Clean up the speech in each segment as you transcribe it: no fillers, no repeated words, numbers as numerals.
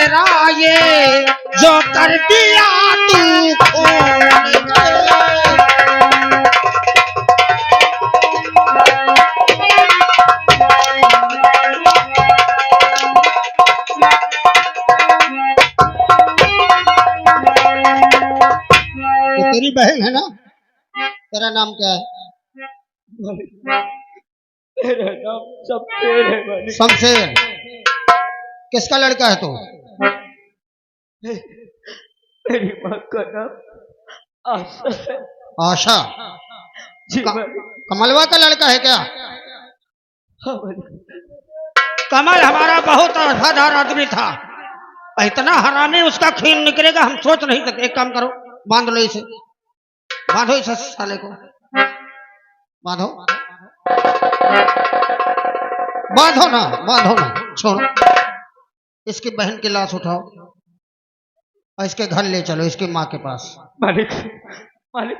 मेरा ये जो कर दिया तू खून तेरी बहन है ना? तेरा नाम क्या है? तेरा नाम शमशेर है मालिक। शमशेर? किसका लड़का है तू? मेरी माँ का नाम आशा है। आशा? जी मालिक। कमलवा का लड़का है क्या? हाँ मालिक। कमल हमारा बहुत वफादार आदमी था, इतना हरामी उसका खून निकलेगा हम सोच नहीं सकते। एक काम करो, बांध लो इसे, बांधो इस साले को, बांधो बांधो ना, बांधो ना, छोड़ो। इसकी बहन की लाश उठाओ और इसके घर ले चलो, इसकी माँ के पास। मालिक, मालिक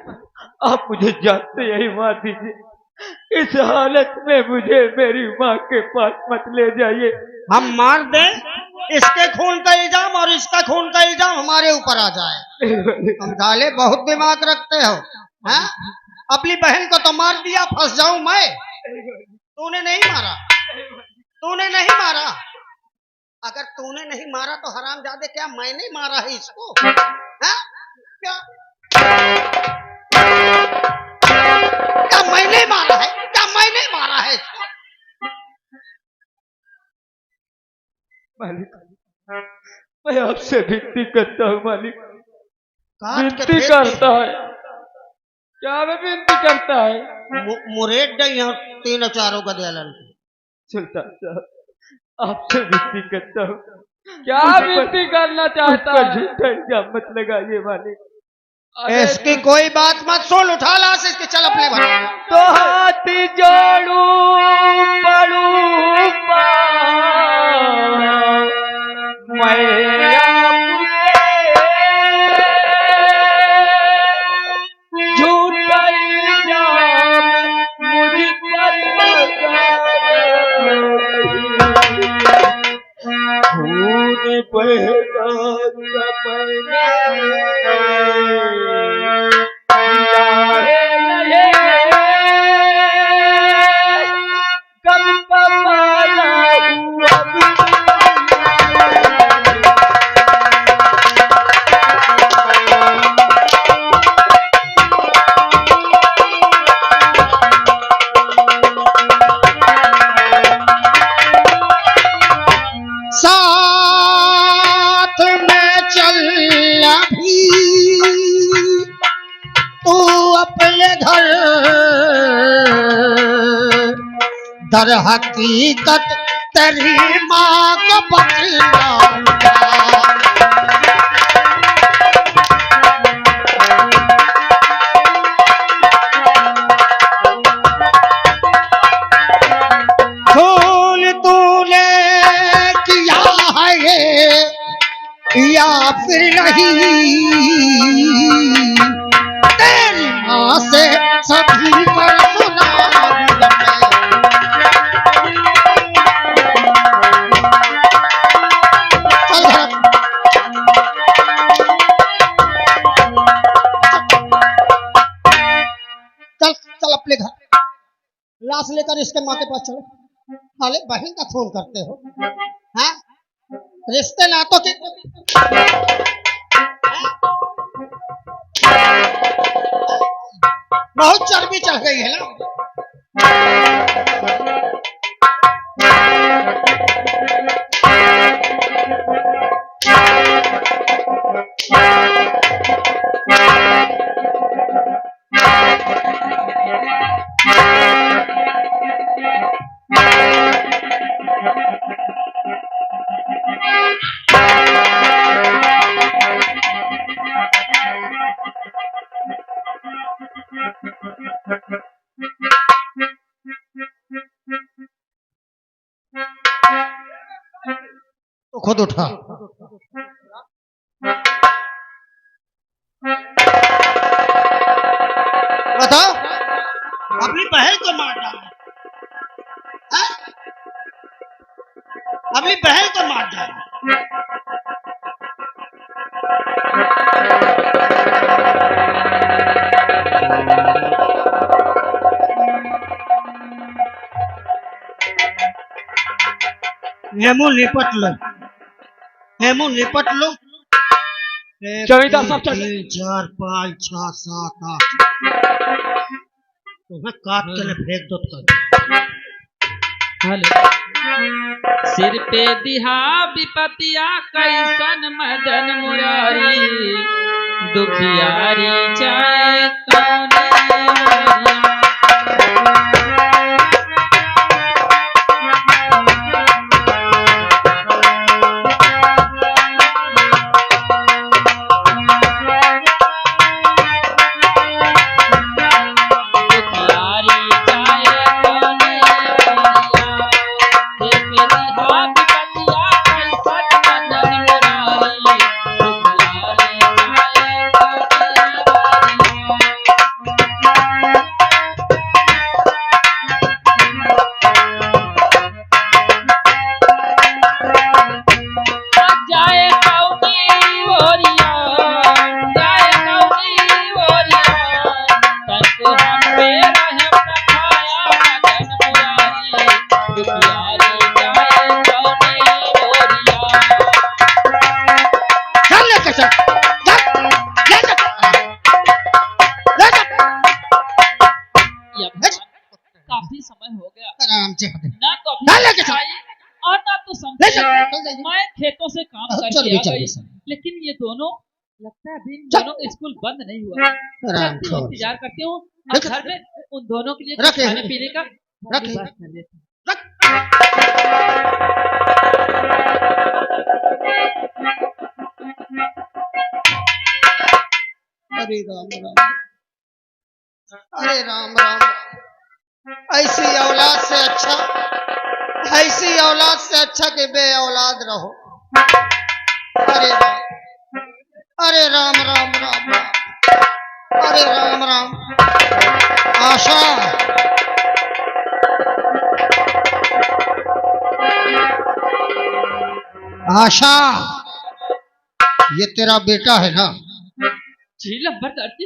आप मुझे जानते यही मार दीजिए। इस हालत में मुझे मेरी माँ के पास मत ले जाइए। हम मार दें, इसके खून का इल्जाम और इसका खून का इल्जाम हमारे ऊपर आ जाए। हम डाले बहुत दिमाग रखते हो, हैं? अपनी बहन को तो मार दिया, फंस जाऊं मैं? तूने नहीं मारा, तूने नहीं मारा। अगर तूने नहीं मारा तो हरामजादे क्या मैंने मारा है इसको? हैं? क्या क्या मैंने मारा है? क्या मैंने मारा है इसको? मालिक मैं आपसे विनती करता हूँ मालिक, विनती फेंक करता है। क्या मैं विनती करता है? मुरेद नहीं हो, तीनों चारों का दयालन। सुल्तान साहब आपसे विनती करता हूँ। क्या विनती करना चाहता है? झूठा इल्जाम मत लगाइए मालिक। इसकी कोई बात मत सुन, उठा लाश इसके, चल अपने घर। तो हाथ जोड़ू पड़ू मैं झूठा इल्जाम मुझ पर खून बहता दर हकीकत तेरी माँ को बतला, खून तूने किया है ये या फिर नहीं, तेरी माँ से सभी पर सुना। चल अपने घर, लाश लेकर इसके माँ के पास चलो। हाले बहन का खून करते हो, हाँ? रिश्ते नातों के बहुत चर्बी चढ़ गई है ना। तो खुद उठा। बताओ, अपनी बहन को मार डाला, अपनी बहन को मार डाला। हेमू निपट लो, हेमू निपट लो। एक, जमींदार दो, साहब चल। 3, 4, 5, 6, 7, 8 तुम्हें काट के ले फेंक दो तो। सिर पे दिहा विपतिया कैसन मदन मुरारी दुखियारी चाहे कौने मोरिया। काफी समय हो गया आराम से ना तो ना लेके चल। और ना तो ले चल, समझ मैं खेतों से काम चल करके भी आ चल गई भी चल। लेकिन ये दोनों लगता है अभी इन चल। दोनों का स्कूल बंद नहीं हुआ। आराम चलती से। हूँ, इंतजार करती हूँ और रख। घर में उन दोनों के लिए रख कुछ ये। खाने पीने का रख ये। बंदोबस्त कर लेती हूँ। हरे राम राम, अरे राम राम। ऐसी औलाद से अच्छा, ऐसी औलाद से अच्छा कि बे औलाद रहो। अरे राम, अरे राम राम राम राम, अरे राम राम। आशा, आशा, ये तेरा बेटा है ना? जी लंबरदार जी,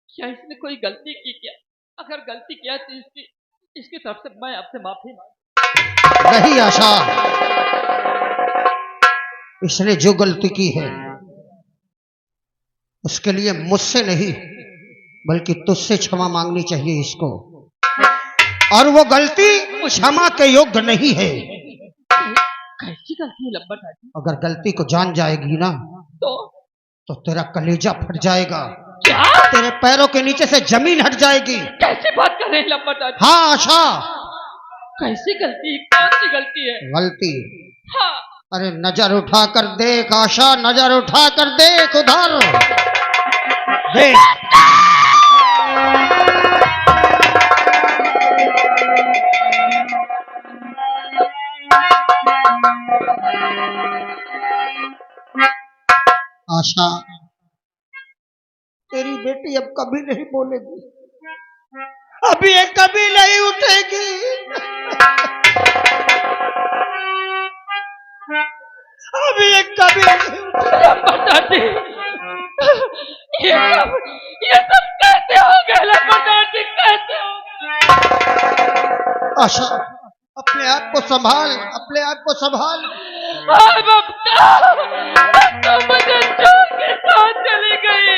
क्या इसने कोई गलती की क्या? अगर गलती किया तो इसकी तरफ से मैं आपसे माफी मांग। नहीं आशा, इसने जो गलती की है उसके लिए मुझसे नहीं बल्कि तुझसे क्षमा मांगनी चाहिए इसको। और वो गलती क्षमा के योग्य नहीं है। कैसी गलती है लंबरदार जी? अगर गलती को जान जाएगी ना तो तेरा कलेजा फट जाएगा। क्या? तेरे पैरों के नीचे से जमीन हट जाएगी। कैसी बात कर रहे हैं लंबरदार जी? हाँ आशा। कैसी गलती? कौन सी गलती है? गलती? हाँ। अरे नजर उठा कर देख आशा, नजर उठा कर देख उधर देख। आशा, तेरी बेटी अब कभी नहीं बोलेगी, अभी ये कभी नहीं उठेगी। अभी ये कभी नहीं लंबरदार जी, ये सब कैसे हो गया लंबरदार जी? कैसे हो गया? आशा, अपने आप को संभाल, अपने आप को संभाल। तो मुझे छोड़ के साथ चली गई।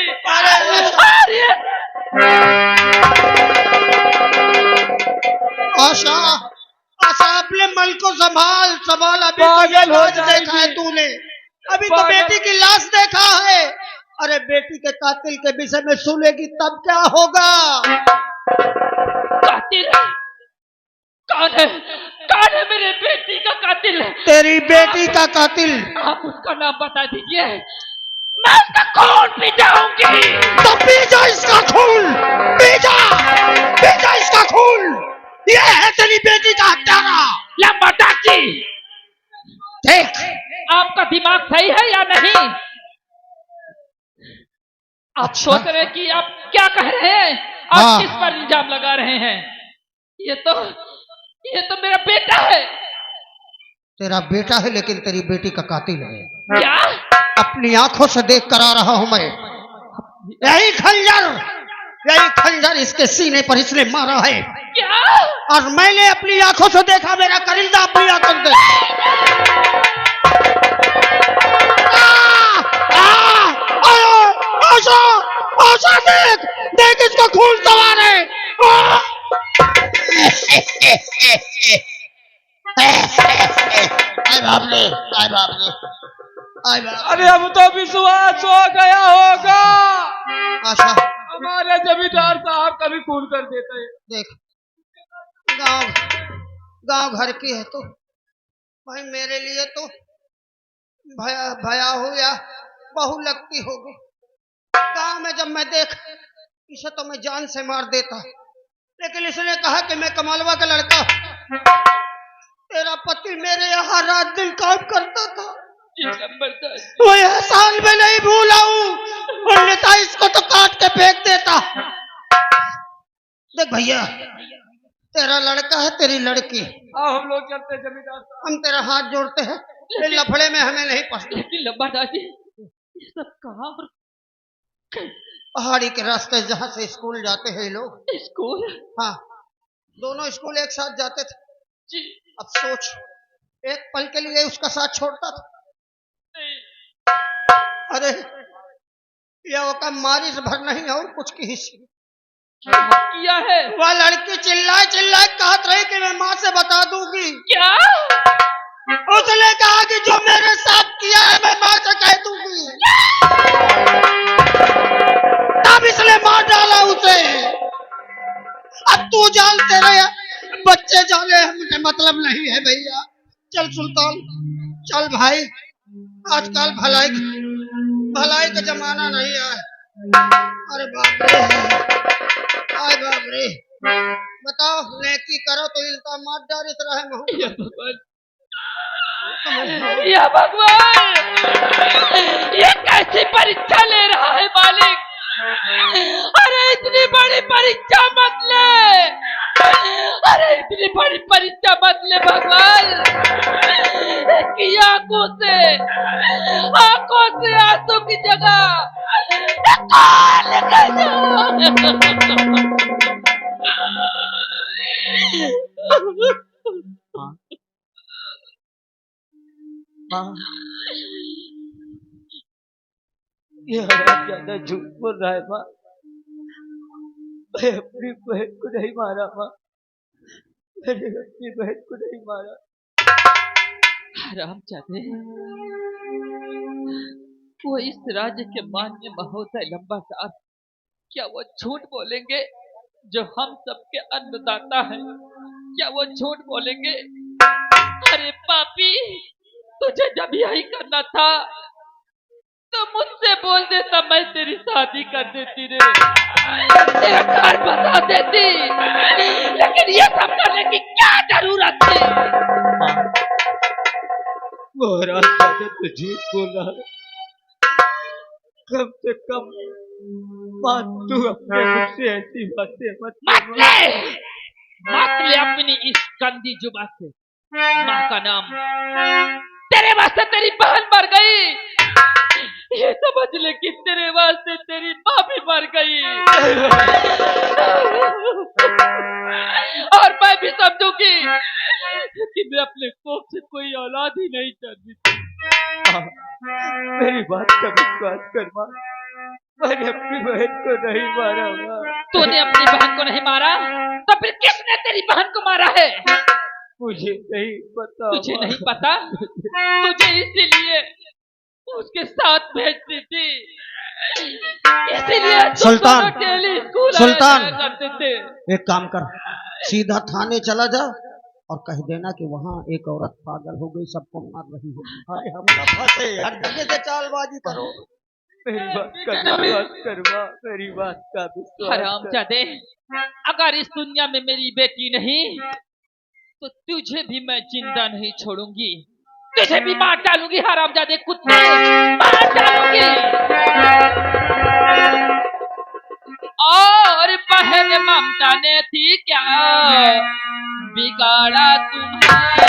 आशा, आशा अपने मन को संभाल, संभाल। अभी पागल हो लाश जाएगी। देखा है तूने, अभी तो पागल। बेटी की लाश देखा है। अरे बेटी के कातिल के विषय में सुनेगी तब क्या होगा? कातिल? कौन है? कौन है मेरे बेटी का कातिल? तेरी बेटी का कातिल। आप उसका नाम बता दीजिए, मैं उसका खून पी जाऊंगी। तो पी जा इसका खून, पी जा, पी जा इसका खून। ये है तेरी बेटी का हत्यारा। लंबरदार जी, देख, आपका दिमाग सही है या नहीं? आप अच्छा। सोच रहे हैं कि आप क्या कह रहे हैं? आप हाँ। किस पर इल्जाम लगा रहे हैं? ये तो मेरा बेटा है। तेरा बेटा है लेकिन तेरी बेटी का कातिल है। क्या? अपनी आंखों से देख कर आ रहा हूं मैं। यही खंजर, यही खंजर इसके सीने पर इसने मारा है क्या? और मैंने अपनी आंखों से देखा, मेरा करिंदा अपनी आंखों से आशा, आशा देख, देख इसको खून सवार है। आय बाप रे, आय बाप रे, आय बाप। अरे अब तो विश्वास हो गया होगा, आशा हमारे जमींदार साहब कभी खून कर देते हैं। देख, गांव गांव घर की है तो भाई मेरे लिए तो भया भया हो या बहू लगती होगी। गांव में जब मैं देख इसे तो मैं जान से मार देता, लेकिन इसने कहा कि मैं कमालवा का लड़का, तेरा पति मेरे यहाँ रात दिन काम करता था, वो एहसान में नहीं भूला हूँ, अन्यथा इसको तो काट के फेंक देता। देख भैया, तेरा लड़का है, तेरी लड़की, आओ हम लोग चलते जमींदार साहब। हम तेरा हाथ जोड़ते हैं, ये लफड़े में हमें नहीं पसंद। लेकिन लंबा दादी, ये सब कहाँ पर? पहाड़ी के रास्ते जहाँ से स्कूल जाते हैं लोग। स्कूल? हाँ, दोनों स्कूल एक साथ जाते थे जी अब सोच, एक पल के लिए उसका साथ छोड़ता था। नहीं। अरे यह का मारिस भर नहीं और कुछ की हिस्सी क्या किया है? वह लड़की चिल्लाए चिल्लाए कहत रही कि मैं माँ से बता दूंगी। क्या? उसने कहा कि जो मेरे साथ किया है मैं माँ से कह दूंगी। तब इसने मार डाला उसे। अब तू जान, तेरे बच्चे जाने मुझे मतलब नहीं है भैया। चल सुल्तान, चल भाई, आजकल भलाई का जमाना नहीं है। अरे बाप रे, आय बाप रे, बताओ नेकी करो तो इल्का मार डाल इस रहे महू। या भगवान, ये कैसी परीक्षा ले रहा है मालिक? अरे इतनी बड़ी परीक्षा मत ले, अरे इतनी बड़ी परीक्षा मत ले भगवान। की आंखों से आंसू की जगह ज्यादा झूठ बोल रहा है माँ, मैं अपनी बहन को नहीं मारा माँ, मैंने अपनी बहन को नहीं मारा। रामजादे, वो इस राज्य के मान्य महोदय लंबा साहब, क्या वो झूठ बोलेंगे जो हम सबके अन्नदाता हैं? क्या वो झूठ बोलेंगे? अरे पापी, तुझे जब यही करना था तो मुझसे बोल देता, मैं तेरी शादी कर देती रे, तेरा घर बसा देती, लेकिन ये सब करने की क्या जरूरत थी? महाराज ज्यादा तो झूठ बोल रहा है, कम से कम माँ तू अपने मुख से ऐसी बातें मत ले अपनी इस गंदी जुबान से माँ का नाम। तेरे वास्ते तेरी बहन मर गई, ये समझ ले कि तेरे वास्ते तेरी माँ भी मर गई, और मैं भी समझूंगी कि मैं अपने कोख से कोई औलाद ही नहीं चाहती। मेरी बात का विश्वास कर माँ, मैंने अपनी बहन को नहीं मारा माँ। तूने अपनी बहन को नहीं मारा तो फिर किसने तेरी बहन को मारा है? मुझे नहीं पता। तुझे नहीं पता? तुझे इसीलिए उसके साथ भेजती थी, इसीलिए सुल्तान, सुल्तान, करते थे। एक काम कर, सीधा थाने चला जा और कह देना कि वहाँ एक औरत पागल हो गई, सबको मार रही है। हम फंसे, हर जगह से चालबाजी करो। मेरी बात का विश्वास कर माँ, मेरी बात का विश्वास। हरामजादे, अगर इस दुनिया में मेरी बेटी नहीं तो तुझे भी मैं जिंदा नहीं छोड़ूंगी, तुझे भी मार डालूंगी। हरामजादे कुत्ते, मार डालूंगी। और बहन ममता ने थी क्या बिगाड़ा तुम्हारा?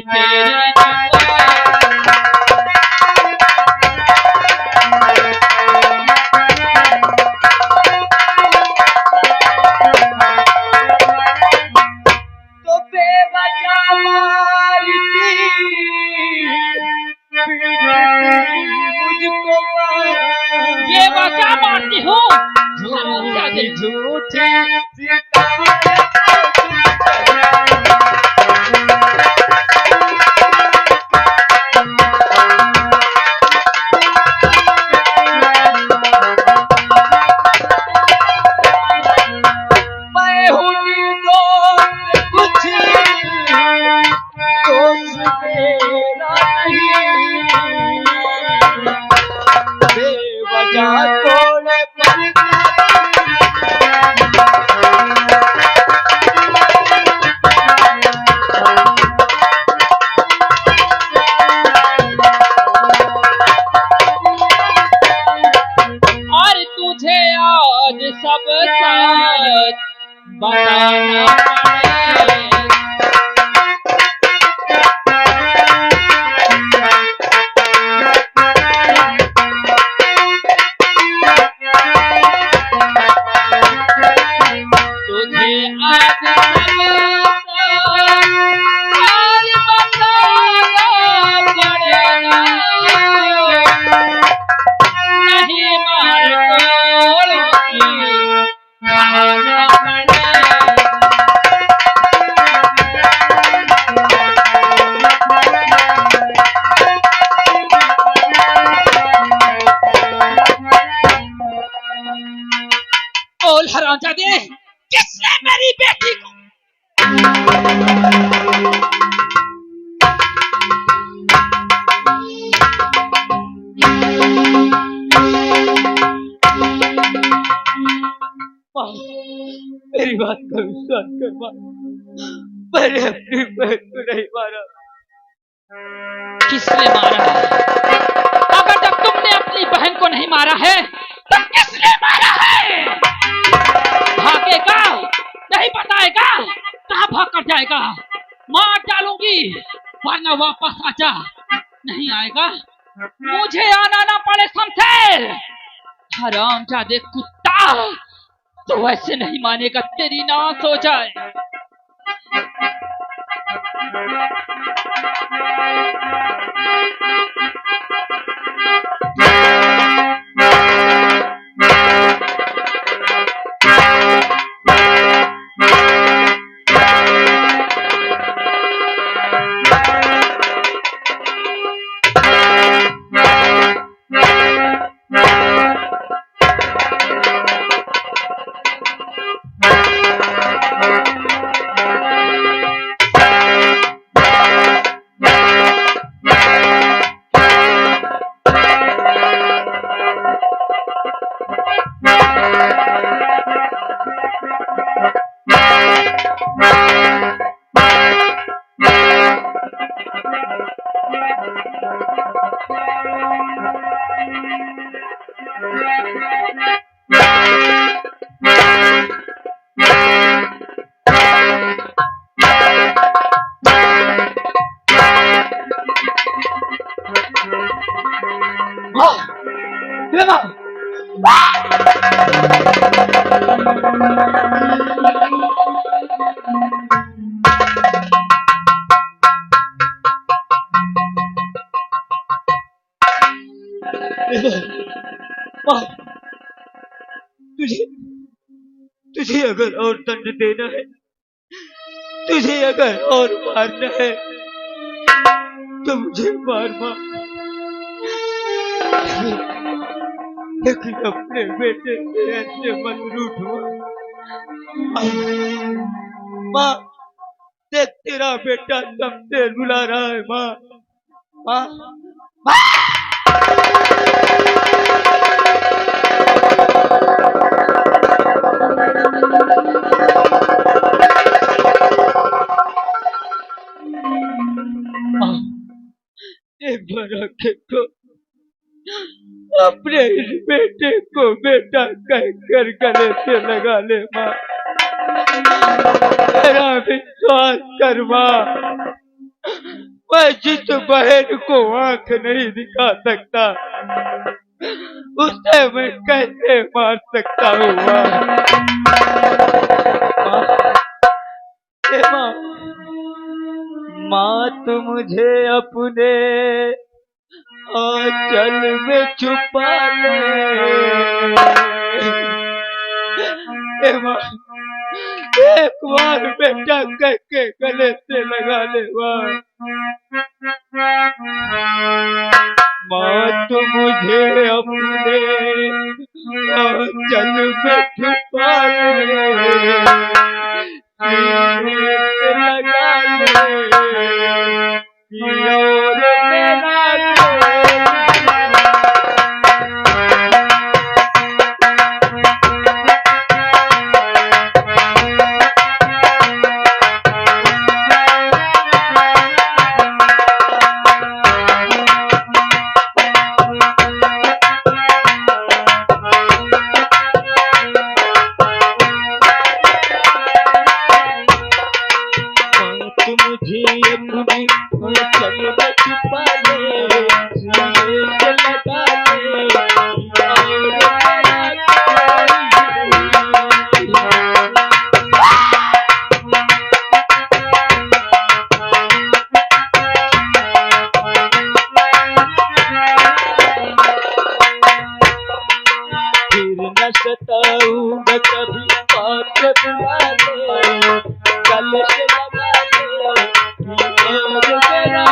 तेरी तो बेवजह मारती मुझको बेवजह मारती हूँ झूठी मैं हूँ निर्दोष कुछ दोष मेरा नहीं बेवजह तोड़े और तुझे आज सब सच बताना पड़ेगा। तुझे आज सब सच बताना पड़ेगा। नहीं मार तोड़ोगी खाना पड़ेगा। बोल हरामजादे, किसने मेरी बेटी को माँ, मेरी बात का विश्वास कर माँ, मैंने अपनी बहन को नहीं मारा। किसने मारा? अगर जब तुमने अपनी बहन को नहीं मारा है तो किसने मारा है? भागेगा नहीं बताएगा, कहाँ भाग कर जाएगा? मार डालूंगी वरना वापस आजा। नहीं आएगा, मुझे आना ना पड़े शमशेर। हरामजादे कुत्ता, तो ऐसे नहीं मानेगा, तेरी नाश हो जाए। माँ, तुझे अगर और दंड देना है, तुझे अगर और मारना है तो मुझे मार माँ, लेकिन अपने बेटे से ऐसे मत रूठ माँ। देख, तेरा बेटा शमशेर बुला रहा है माँ। माँ, एक बार आके तो अपने इस बेटे को बेटा कह कर गले से लगा ले माँ। मेरा विश्वास कर माँ, मैं जिस बहन को आंख नहीं दिखा सकता उसे मैं कैसे मार सकता हूँ माँ? माँ तू मुझे अपने आंचल में छुपा ले माँ, एक बार बेटा कह के गले से लगा ले माँ तू मुझे अपने आंचल में छुपा ले, सीने से लगा ले और मेरा सताऊंगा कभी पास बुला ले, गले से लगा ले और मेरा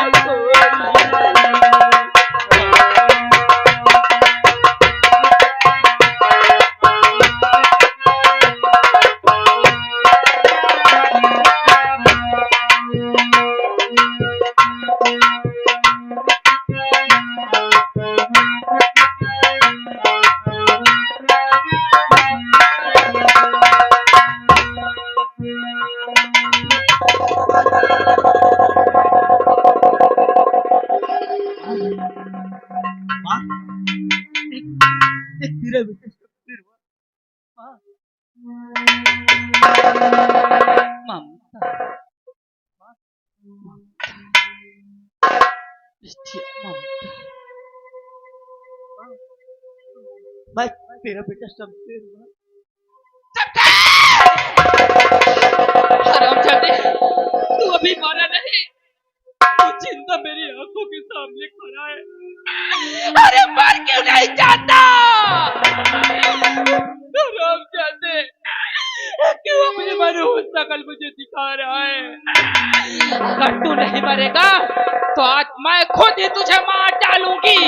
मैं तेरा बेटा शमशेर हुआ। हरामजादे, तू अभी मारा नहीं, तू जिंदा मेरी आंखों के सामने खड़ा है। अरे मर क्यों नहीं जाता? हरामजादे, क्यों अपनी मनहूस शकल मुझे दिखा रहा है? अगर तू नहीं मरेगा तो आज मैं खुद ही तुझे मार डालूंगी।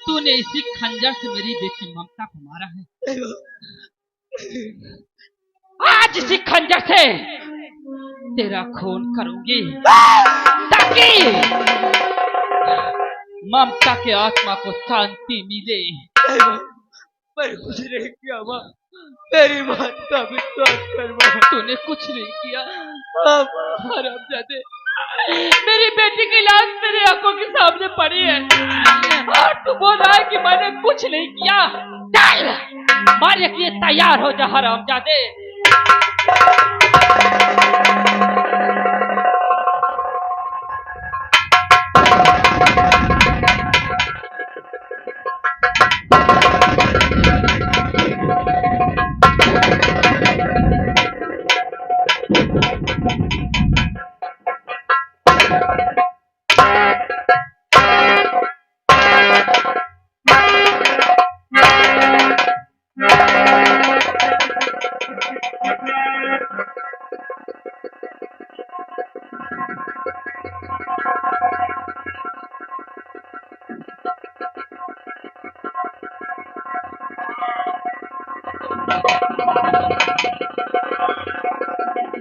तूने इसी खंजर से मेरी बेटी ममता को मारा है। आज इसी खंजर से तेरा खून करूंगी ताकि ममता के आत्मा को शांति मिले। मैंने कुछ नहीं किया माँ, मेरी बात का विश्वास कर माँ। तूने कुछ नहीं किया। हरामजादे, मेरी बेटी की लाश मेरी आंखों के सामने पड़ी है और तू बोल रहा है कि मैंने कुछ नहीं किया। चल मारने के लिए तैयार हो जा हरामजादे।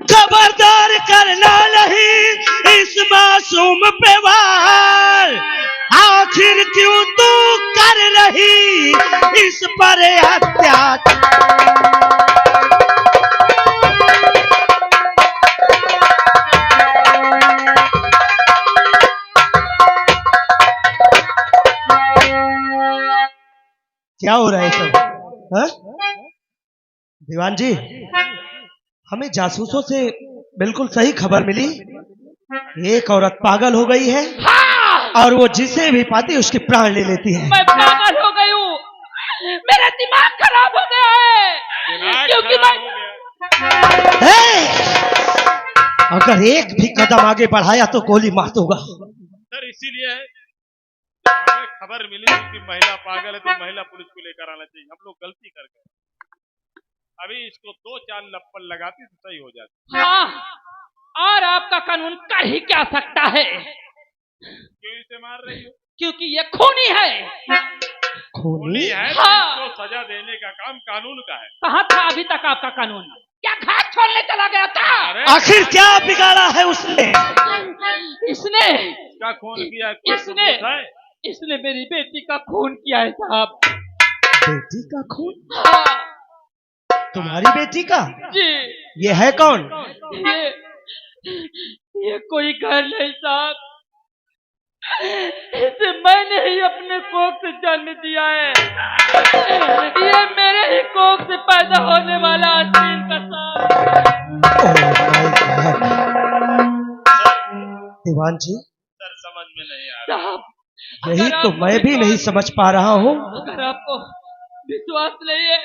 खबरदार करना नहीं इस मासूम पे वार, आखिर क्यों तू कर रही इस पर अत्याचार। क्या हो रहा है सब? हाँ? दीवान जी, हमें जासूसों से बिल्कुल सही खबर मिली। एक औरत पागल हो गई है और वो जिसे भी पाती उसके प्राण ले लेती है। मैं पागल हो गई हूँ, मेरा दिमाग खराब हो गया है, क्योंकि मैं अगर एक भी कदम आगे बढ़ाया तो गोली मार दूंगा। सर इसीलिए हमें खबर मिली कि महिला पागल है तो महिला पुलिस को लेकर आना चाहिए। हम लोग गलती कर गए, अभी इसको 2-4 लप्पल लगाती तो सही हो जाती। हाँ, और आपका कानून कर ही क्या सकता है? क्यों इसे मार रही हो? क्योंकि ये खूनी है। खूनी है तो हाँ। इसको सजा देने का काम कानून का है। कहाँ था अभी तक आपका कानून? क्या घाट छोड़ने चला गया था? अरे आखिर क्या बिगाड़ा है उसने? इसने इसका खून किया है, कोई इसने सबूत है? इसने मेरी बेटी का खून किया है साहब। बेटी का खून? हाँ तुम्हारी बेटी का? जी। ये है कौन? ये कोई घर नहीं साहब, इसे मैंने ही अपने कोख से जन्म दिया है। ये मेरे ही कोख से पैदा होने वाला असीम का साहब। दीवान जी, सर समझ में नहीं आ रहा। साहब यही तो मैं भी नहीं समझ पा रहा हूँ। अगर आपको विश्वास नहीं है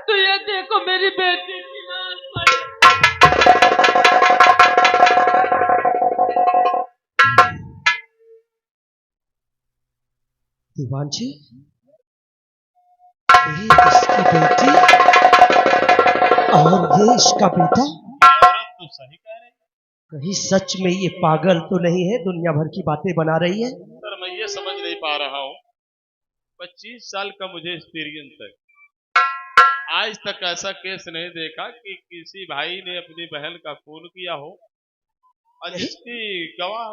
तो ये देखो मेरी बेटी की लाश पड़ी। दीवान जी, ये इसकी बेटी और ये इसका बेटा। औरत तो सही कह रही है। कहीं सच में ये पागल तो नहीं है, दुनिया भर की बातें बना रही है? सर मैं ये समझ नहीं पा रहा हूँ, 25 साल का मुझे एक्सपीरियंस है, आज तक ऐसा केस नहीं देखा कि किसी भाई ने अपनी बहन का खून किया हो और जिसकी गवाह